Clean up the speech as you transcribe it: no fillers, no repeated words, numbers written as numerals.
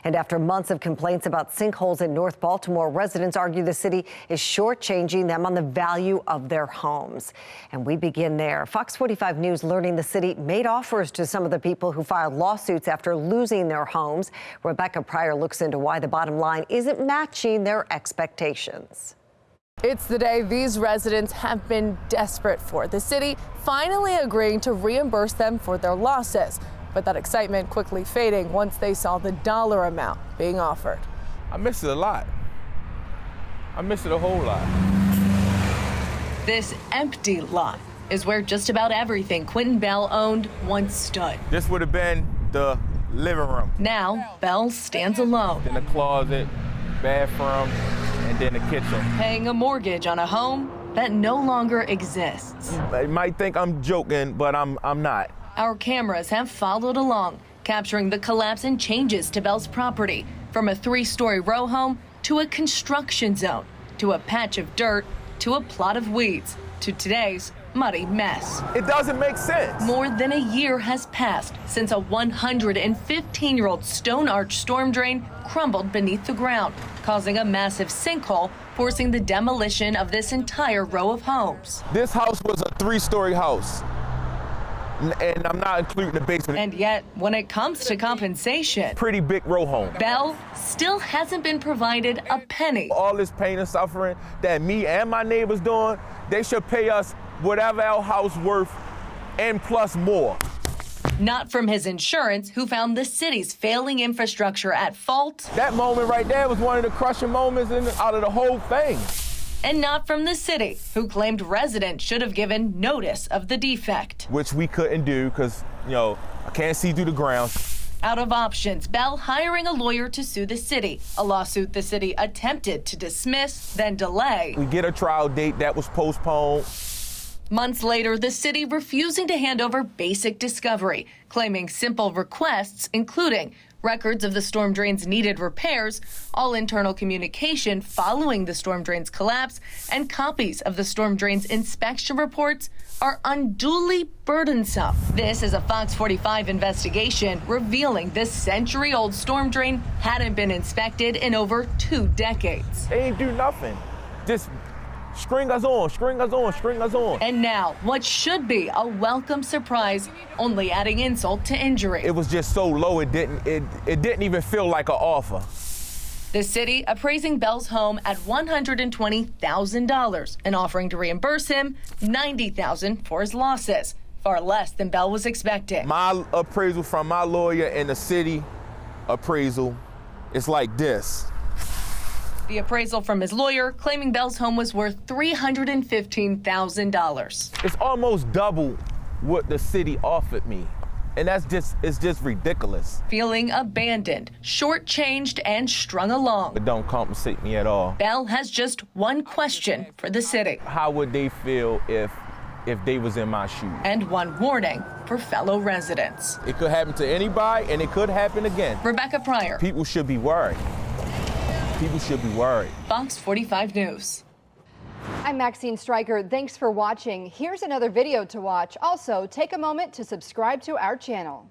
And after months of complaints about sinkholes in North Baltimore, residents argue the city is shortchanging them on the value of their homes. And we begin there. Fox 45 News learning the city made offers to some of the people who filed lawsuits after losing their homes. Rebecca Pryor looks into why the bottom line isn't matching their expectations. It's the day these residents have been desperate for. The city finally agreeing to reimburse them for their losses. But that excitement quickly fading once they saw the dollar amount being offered. I miss it a lot. I miss it a whole lot. This empty lot is where just about everything Quentin Bell owned once stood. This would have been the living room. Now, Bell stands alone. Then the closet, bathroom, and then the kitchen. Paying a mortgage on a home that no longer exists. You might think I'm joking, but I'm not. Our cameras have followed along, capturing the collapse and changes to Bell's property, from a 3-story row home to a construction zone, to a patch of dirt, to a plot of weeds, to today's muddy mess. It doesn't make sense. More than a year has passed since a 115-year-old stone arch storm drain crumbled beneath the ground, causing a massive sinkhole, forcing the demolition of this entire row of homes. This house was a 3-story house, and I'm not including the basement. And yet, when it comes to compensation, Pretty big row home. Bell still hasn't been provided a penny. All this pain and suffering that me and my neighbors doing, they should pay us whatever our house worth and plus more. Not from his insurance, who found the city's failing infrastructure at fault. That moment right there was one of the crushing moments out of the whole thing. And not from the city, who claimed residents should have given notice of the defect. Which we couldn't do because, I can't see through the ground. Out of options, Bell hiring a lawyer to sue the city, a lawsuit the city attempted to dismiss, then delay. We get a trial date that was postponed. Months later, the city refusing to hand over basic discovery, claiming simple requests, including records of the storm drain's needed repairs, all internal communication following the storm drain's collapse, and copies of the storm drain's inspection reports are unduly burdensome. This is a Fox 45 investigation revealing this century-old storm drain hadn't been inspected in over 2 decades. They ain't do nothing. Just string us on, string us on, string us on. And now, what should be a welcome surprise, only adding insult to injury. It was just so low, it didn't even feel like an offer. The city appraising Bell's home at $120,000 and offering to reimburse him $90,000 for his losses, far less than Bell was expecting. My appraisal from my lawyer and the city appraisal is like this. The appraisal from his lawyer claiming Bell's home was worth $315,000. It's almost double what the city offered me. And it's just ridiculous. Feeling abandoned, shortchanged, and strung along. It don't compensate me at all. Bell has just one question for the city. How would they feel if they was in my shoes? And one warning for fellow residents. It could happen to anybody, and it could happen again. Rebecca Pryor. People should be worried. People should be worried. Fox 45 News. I'm Maxine Stryker. Thanks for watching. Here's another video to watch. Also, take a moment to subscribe to our channel.